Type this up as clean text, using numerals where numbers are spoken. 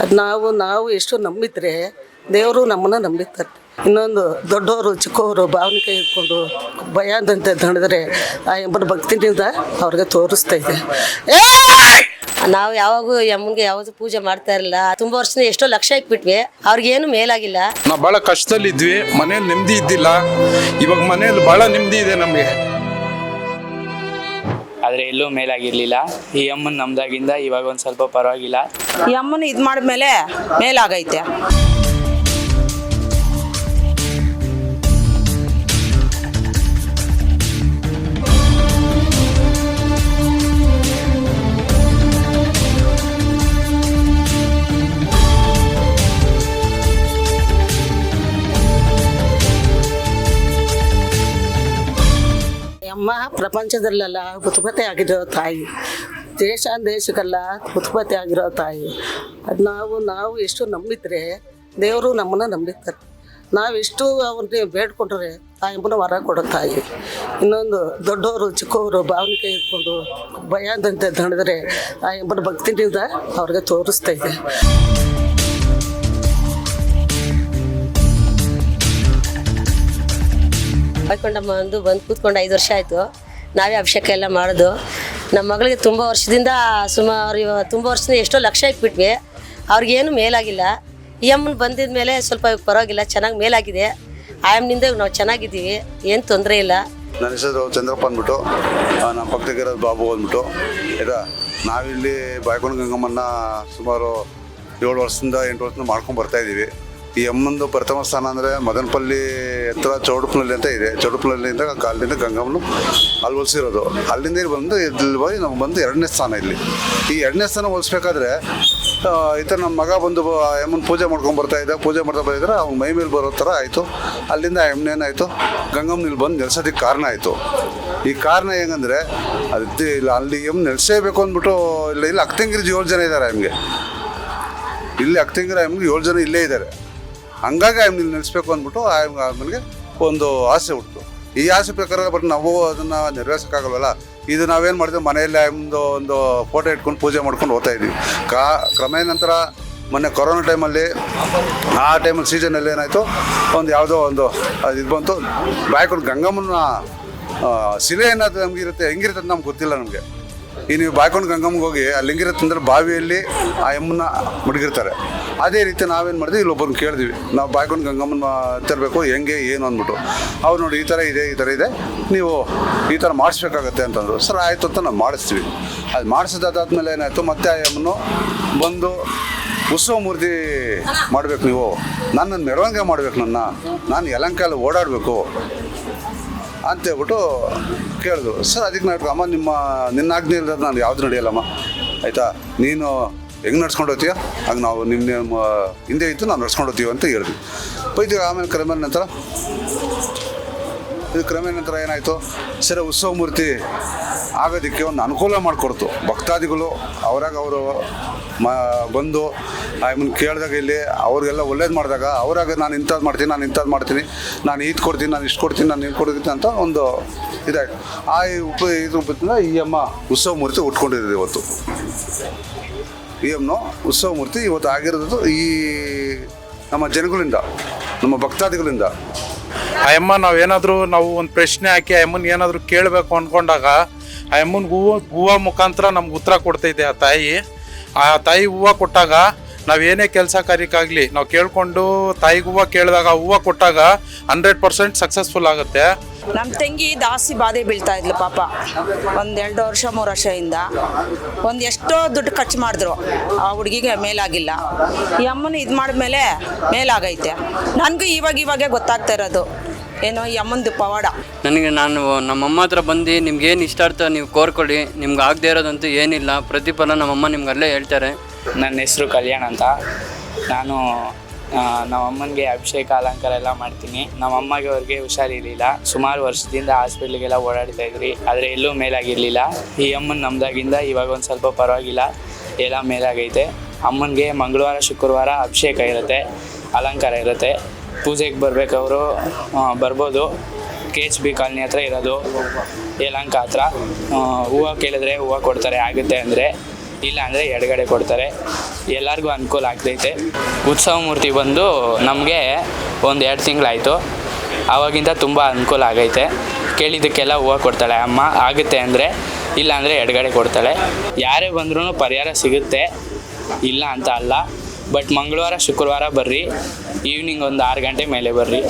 ಅದು ನಾವು ಎಷ್ಟು ನಂಬಿದ್ರೆ ದೇವರು ನಮ್ಮನ್ನು ನಂಬಿರ್ತಾರೆ. ಇನ್ನೊಂದು ದೊಡ್ಡವರು ಚಿಕ್ಕವರು ಭಾವನಿಕೆ ಇಟ್ಕೊಂಡು ಭಯದಂತೆ ದಣಿದ್ರೆ ಆ ಎಂಬನ ಭಕ್ತಿನಿಂದ ಅವ್ರಿಗೆ ತೋರಿಸ್ತಾ ಇದೆ. ನಾವು ಯಾವಾಗೂ ಅಮ್ಮನಿಗೆ ಯಾವುದು ಪೂಜೆ ಮಾಡ್ತಾ ಇರಲಿಲ್ಲ. ತುಂಬ ವರ್ಷ ಎಷ್ಟೋ ಲಕ್ಷ ಇಟ್ಬಿಟ್ವಿ, ಅವ್ರಿಗೇನು ಮೇಲಾಗಿಲ್ಲ. ನಾವು ಭಾಳ ಕಷ್ಟದಲ್ಲಿದ್ವಿ, ಮನೇಲಿ ನೆಮ್ಮದಿ ಇದ್ದಿಲ್ಲ. ಇವಾಗ ಮನೇಲಿ ಭಾಳ ನೆಮ್ಮದಿ ಇದೆ ನಮಗೆ. ಆದರೆ ಎಲ್ಲೂ ಮೇಲಾಗಿರಲಿಲ್ಲ. ಈ ಅಮ್ಮನ ನಮ್ದಾಗಿಂದ ಇವಾಗ ಒಂದು ಸ್ವಲ್ಪ ಪರವಾಗಿಲ್ಲ. ಈ ಅಮ್ಮನ ಇದು ಮಾಡಿದ್ಮೇಲೆ ಮೇಲಾಗೈತೆ. ಅಮ್ಮ ಪ್ರಪಂಚದಲ್ಲೆಲ್ಲ ಉತ್ಪತ್ತಿ ಆಗಿರೋ ತಾಯಿ, ದೇಶಕ್ಕೆಲ್ಲ ಉತ್ಪತ್ತಿ ಆಗಿರೋ ತಾಯಿ. ಅದು ನಾವು ಎಷ್ಟು ನಂಬಿದ್ರೆ ದೇವರು ನಮ್ಮನ್ನು ನಂಬಿರ್ತಾರೆ. ನಾವೆಷ್ಟು ಅವ್ರನ್ನೇ ಬೇಡ್ಕೊಂಡ್ರೆ ಆ ಎಂಬನ ವರ ಕೊಡೋ ತಾಯಿ. ಇನ್ನೊಂದು ದೊಡ್ಡವರು ಚಿಕ್ಕವರು ಭಾವನಿಕೆ ಇಟ್ಕೊಂಡು ಭಯದಂತೆ ದಣಿದ್ರೆ ಆ ಎಂಬನ ಭಕ್ತಿನಿಂದ ಅವ್ರಿಗೆ ತೋರಿಸ್ತಾ ಇದೆ. ಬೈಕೊಂಡಮ್ಮ ಬಂದು ಕೂತ್ಕೊಂಡು 5 ವರ್ಷ ಆಯಿತು. ನಾವೇ ಅಭಿಷೇಕ ಎಲ್ಲ ಮಾಡೋದು. ನಮ್ಮ ಮಗಳಿಗೆ ತುಂಬ ವರ್ಷದಿಂದ ತುಂಬ ವರ್ಷದಿಂದ ಎಷ್ಟೋ ಲಕ್ಷ ಇಟ್ಬಿಟ್ವಿ, ಅವ್ರಿಗೇನು ಮೇಲಾಗಿಲ್ಲ. ಈ ಅಮ್ಮನ ಬಂದಿದ ಮೇಲೆ ಸ್ವಲ್ಪ ಪರವಾಗಿಲ್ಲ, ಚೆನ್ನಾಗಿ ಮೇಲಾಗಿದೆ. ಆ ಅಮ್ಮನಿಂದ ನಾವು ಚೆನ್ನಾಗಿದ್ದೀವಿ, ಏನು ತೊಂದರೆ ಇಲ್ಲ. ನನ್ನ ಹೆಸರು ಚಂದ್ರಪ್ಪ ಅಂದ್ಬಿಟ್ಟು, ನಮ್ಮ ಪಕ್ಕದಾಗಿರೋದು ಬಾಬು ಅಂದ್ಬಿಟ್ಟು. ಆಯಿತಾ, ನಾವಿಲ್ಲಿ ಬಾಯ್ಕೊಂಡು ಗಂಗಮ್ಮನ ಸುಮಾರು 7 ವರ್ಷದಿಂದ 8 ವರ್ಷದಿಂದ ಮಾಡ್ಕೊಂಡು ಬರ್ತಾಯಿದ್ದೀವಿ. ಈ ಅಮ್ಮಂದು ಪ್ರಥಮ ಸ್ಥಾನ ಅಂದರೆ ಮದನಪಲ್ಲಿ ಹತ್ರ ಚೌಡಪ್ಪನಹಳ್ಳಿ ಅಂತ ಇದೆ. ಚೌಡಪ್ಪನಹಳ್ಳಿಯಿಂದ ಕಾಲದಿಂದ ಗಂಗಮ್ಮನು ಅಲ್ಲಿ ಹೊಲಿಸಿರೋದು. ಅಲ್ಲಿಂದ ಇಲ್ಲಿ ಬಂದು ಇಲ್ಲಿ ಹೋಗಿ ನಮ್ಗೆ ಬಂದು 2ನೇ ಸ್ಥಾನ. ಇಲ್ಲಿ ಈ 2ನೇ ಸ್ಥಾನ ಹೊಲಿಸ್ಬೇಕಾದ್ರೆ ಈ ಥರ ನಮ್ಮ ಮಗ ಬಂದು ಅಮ್ಮನ ಪೂಜೆ ಮಾಡ್ಕೊಂಡು ಬರ್ತಾಯಿದ್ದ. ಪೂಜೆ ಮಾಡ್ತಾ ಬಂದಿದ್ರೆ ಅವ್ನ ಮೈ ಮೇಲೆ ಬರೋ ಥರ ಆಯಿತು. ಅಲ್ಲಿಂದ ಎಮ್ಮನೇನಾಯಿತು, ಗಂಗಮ್ಮನ ಇಲ್ಲಿ ಬಂದು ನೆಲೆಸೋದಕ್ಕೆ ಕಾರಣ ಆಯಿತು. ಈ ಕಾರಣ ಹೆಂಗಂದರೆ ಅದು ಇಲ್ಲ, ಅಲ್ಲಿ ಎಮ್ಮೆ ನೆಲೆಸೇಬೇಕು ಅಂದ್ಬಿಟ್ಟು ಇಲ್ಲಿ ಅಕ್ತಂಗಿರಿ 7 ಜನ ಇದ್ದಾರೆ. ಎಮ್ಗೆ ಇಲ್ಲಿ ಅಕ್ತಂಗಿರಿ ಎಮ್ಗೆ 7 ಜನ ಇಲ್ಲೇ ಇದ್ದಾರೆ. ಹಂಗಾಗಿ ಇಲ್ಲಿ ನೆಲೆಸ್ಬೇಕು ಅಂದ್ಬಿಟ್ಟು ಆಮೇಲೆ ಒಂದು ಆಸೆ ಹುಟ್ಟಿತು. ಈ ಆಸೆ ಪ್ರಕಾರ ಬಟ್ ನಾವು ಅದನ್ನು ನೆರವೇರ್ಸೋಕ್ಕಾಗಲ್ವಲ್ಲ. ಇದು ನಾವೇನು ಮಾಡಿದ್ವಿ, ಮನೆಯಲ್ಲಿ ಒಂದು ಫೋಟೋ ಇಟ್ಕೊಂಡು ಪೂಜೆ ಮಾಡ್ಕೊಂಡು ಹೋಗ್ತಾ ಇದ್ವಿ. ಕ್ರಮೇಣ ನಂತರ ಮೊನ್ನೆ ಕೊರೋನಾ ಟೈಮಲ್ಲಿ, ಆ ಟೈಮಲ್ಲಿ ಸೀಸನಲ್ಲಿ ಏನಾಯಿತು, ಯಾವುದೋ ಒಂದು ಅದು ಇದು ಬಂತು. ಬಾಯ್ಕೊಂಡು ಗಂಗಮ್ಮನ ಶಿಲೆ ಏನಾದ್ರು ನಮಗಿರುತ್ತೆ, ಹೆಂಗಿರುತ್ತೆ ಅಂತ ನಮ್ಗೆ ಗೊತ್ತಿಲ್ಲ. ನಮಗೆ ಈ ನೀವು ಬಾಯ್ಕೊಂಡು ಗಂಗಮ್ಮಗೆ ಹೋಗಿ ಅಲ್ಲಿ ಹೆಂಗಿರುತ್ತಂದ್ರೆ ಬಾವಿಯಲ್ಲಿ ಆ ಎಮ್ಮನ್ನ ಮಡಗಿರ್ತಾರೆ. ಅದೇ ರೀತಿ ನಾವೇನು ಮಾಡಿದ್ವಿ, ಇಲ್ಲೊಬ್ಬರನ್ನ ಕೇಳಿದ್ವಿ, ನಾವು ಬಾಯ್ಕೊಂಡು ಗಂಗಮ್ಮನ ತರಬೇಕು ಹೆಂಗೆ ಏನು ಅಂದ್ಬಿಟ್ಟು. ಅವ್ರು ನೋಡಿ ಈ ಥರ ಇದೆ, ನೀವು ಈ ಥರ ಮಾಡಿಸ್ಬೇಕಾಗತ್ತೆ ಅಂತಂದರು. ಸರ್ ಆಯಿತು ಅಂತ ನಾವು ಮಾಡಿಸ್ತೀವಿ. ಅದು ಮಾಡಿಸಿದಾದ್ಮೇಲೆ ಏನಾಯಿತು, ಮತ್ತೆ ಆ ಎಮ್ಮನ್ನು ಬಂದು ಉತ್ಸವ ಮೂರ್ತಿ ಮಾಡಬೇಕು, ನೀವು ನನ್ನನ್ನು ಮೆರವಣಿಗೆ ಮಾಡಬೇಕು, ನಾನು ಯಲಂಕಲ್ಲಿ ಓಡಾಡಬೇಕು ಅಂತೇಳ್ಬಿಟ್ಟು ಕೇಳಿದ್ರು. ಸರ್ ಅದಕ್ಕೆ ನಾನು ಅಮ್ಮ ನಿನ್ನ ಆಜ್ಞೆ ಇಲ್ಲದ ನಾನು ಯಾವುದು ನಡೆಯಲ್ಲಮ್ಮ, ಆಯಿತಾ, ನೀನು ಹೆಂಗೆ ನಡ್ಸ್ಕೊಂಡು ಹೋಗ್ತೀಯ ಹಂಗೆ ನಾವು ನಿಮ್ಮ ಹಿಂದೆ ಇತ್ತು ನಾವು ನಡ್ಸ್ಕೊಂಡು ಹೋಗ್ತೀವಿ ಅಂತ ಹೇಳಿದ್ವಿ. ಬೈತೀವಿ. ಆಮೇಲೆ ಕ್ರಮೇಣ ನಂತರ ಏನಾಯಿತು, ಸರಿ ಉತ್ಸವ ಮೂರ್ತಿ ಆಗೋದಕ್ಕೆ ಒಂದು ಅನುಕೂಲ ಮಾಡಿಕೊಡ್ತು. ಭಕ್ತಾದಿಗಳು ಅವರು ಬಂದು ಆಮೇಲೆ ಕೇಳಿದಾಗ ಇಲ್ಲಿ ಅವ್ರಿಗೆಲ್ಲ ಒಳ್ಳೇದು ಮಾಡಿದಾಗ ಅವರಾಗ ನಾನು ಇಂಥದ್ದು ಮಾಡ್ತೀನಿ, ನಾನು ಇದು ಕೊಡ್ತೀನಿ, ನಾನು ಇಷ್ಟು ಕೊಡ್ತೀನಿ, ನಾನು ಇದು ಕೊಡ್ತೀನಿ ಅಂತ ಒಂದು ಇದಾಯಿತು. ಆ ಇದ್ರ ರೂಪದಿಂದ ಈ ಅಮ್ಮ ಉತ್ಸವ ಮೂರ್ತಿ ಉಟ್ಕೊಂಡಿರೋದು ಇವತ್ತು. ಈ ಅಮ್ಮನ ಉತ್ಸವ ಮೂರ್ತಿ ಇವತ್ತು ಆಗಿರೋದು ಈ ನಮ್ಮ ಜನಗಳಿಂದ, ನಮ್ಮ ಭಕ್ತಾದಿಗಳಿಂದ. ಆ ಅಮ್ಮ ನಾವು ಒಂದು ಪ್ರಶ್ನೆ ಹಾಕಿ ಆ ಅಮ್ಮನ ಏನಾದರೂ ಕೇಳಬೇಕು ಅಂದ್ಕೊಂಡಾಗ ಆ ಅಮ್ಮನಿಗೆ ಹೂವು ಮುಖಾಂತರ ನಮ್ಗೆ ಉತ್ತರ ಕೊಡ್ತೈತೆ ಆ ತಾಯಿ ಹೂವು ಕೊಟ್ಟಾಗ ನಾವೇನೇ ಕೆಲಸ ಕಾರ್ಯಕ್ಕಾಗಲಿ ನಾವು ಕೇಳಿಕೊಂಡು ತಾಯಿಗೆ ಹೂವು ಕೇಳಿದಾಗ ಹೂವು ಕೊಟ್ಟಾಗ 100% ಸಕ್ಸಸ್ಫುಲ್ ಆಗುತ್ತೆ. ನಮ್ಮ ತಂಗಿ ಜಾಸ್ತಿ ಬಾಧೆ ಬೀಳ್ತಾ ಇದ್ಲು ಪಾಪ. 1-2 ವರ್ಷ 3 ವರ್ಷದಿಂದ ಎಷ್ಟೋ ದುಡ್ಡು ಖರ್ಚು ಮಾಡಿದ್ರು, ಆ ಹುಡುಗಿಗೆ ಮೇಲಾಗಿಲ್ಲ. ಈ ಅಮ್ಮನ ಇದು ಮಾಡಿದ್ಮೇಲೆ ಮೇಲಾಗೈತೆ. ನನಗೂ ಇವಾಗೇ ಗೊತ್ತಾಗ್ತಾ ಇರೋದು ಏನೋ ಈ ಅಮ್ಮಂದು ಪವಾಡ. ನಾನು ನಮ್ಮಮ್ಮ ಹತ್ರ ಬಂದು ನಿಮ್ಗೇನು ಇಷ್ಟ ಆಗ್ತೋ ನೀವು ಕೋರ್ಕೊಳ್ಳಿ, ನಿಮ್ಗೆ ಆಗದೆ ಇರೋದಂತೂ ಏನಿಲ್ಲ, ಪ್ರತಿಫಲ ನಮ್ಮಮ್ಮ ನಿಮ್ಗೆ ಅಲ್ಲೇ ಹೇಳ್ತಾರೆ. ನನ್ನ ಹೆಸರು ಕಲ್ಯಾಣ್ ಅಂತ. ನಾನು ನಮ್ಮಮ್ಮನಿಗೆ ಅಭಿಷೇಕ ಅಲಂಕಾರ ಎಲ್ಲ ಮಾಡ್ತೀನಿ. ನಮ್ಮಮ್ಮಗೆ ಅವ್ರಿಗೆ ಹುಷಾರಿರಲಿಲ್ಲ, ಸುಮಾರು ವರ್ಷದಿಂದ ಹಾಸ್ಪಿಟ್ಲಿಗೆಲ್ಲ ಓಡಾಡ್ತಾಯಿದ್ರಿ, ಆದರೆ ಎಲ್ಲೂ ಮೇಲಾಗಿರಲಿಲ್ಲ. ಈ ಅಮ್ಮನ ನಮ್ದಾಗಿಂದ ಇವಾಗ ಒಂದು ಸ್ವಲ್ಪ ಪರವಾಗಿಲ್ಲ, ಎಲ್ಲ ಮೇಲಾಗೈತೆ. ಅಮ್ಮನಿಗೆ ಮಂಗಳವಾರ ಶುಕ್ರವಾರ ಅಭಿಷೇಕ ಇರುತ್ತೆ, ಅಲಂಕಾರ ಇರುತ್ತೆ. ಪೂಜೆಗೆ ಬರಬೇಕವರು ಬರ್ಬೋದು. KHB ಕಾಲನಿ ಹತ್ರ ಇರೋದು, ಯಲಹಂಕ ಹತ್ರ. ಹೂವು ಕೇಳಿದ್ರೆ ಹೂವು ಕೊಡ್ತಾರೆ ಆಗುತ್ತೆ ಅಂದರೆ. ಇಲ್ಲ ಅಂದರೆ ಎಡಗಡೆ ಕೊಡ್ತಾರೆ. ಎಲ್ಲರಿಗೂ ಅನುಕೂಲ ಆಗ್ತೈತೆ. ಉತ್ಸವ ಮೂರ್ತಿ ಬಂದು ನಮಗೆ ಒಂದು 2 ತಿಂಗಳಾಯಿತು. ಆವಾಗಿಂದ ತುಂಬ ಅನುಕೂಲ ಆಗೈತೆ. ಕೇಳಿದ್ದಕ್ಕೆಲ್ಲ ಹೂವು ಕೊಡ್ತಾಳೆ ಅಮ್ಮ. ಆಗುತ್ತೆ ಅಂದರೆ, ಇಲ್ಲ ಅಂದರೆ ಎಡಗಡೆ ಕೊಡ್ತಾಳೆ. ಯಾರೇ ಬಂದ್ರೂ ಪರಿಹಾರ ಸಿಗುತ್ತೆ, ಇಲ್ಲ ಅಂತ ಅಲ್ಲ. ಬಟ್ ಮಂಗಳವಾರ ಶುಕ್ರವಾರ ಬರ್ರಿ, ಈವ್ನಿಂಗ್ ಒಂದು 6 ಗಂಟೆ ಮೇಲೆ ಬರ್ರಿ.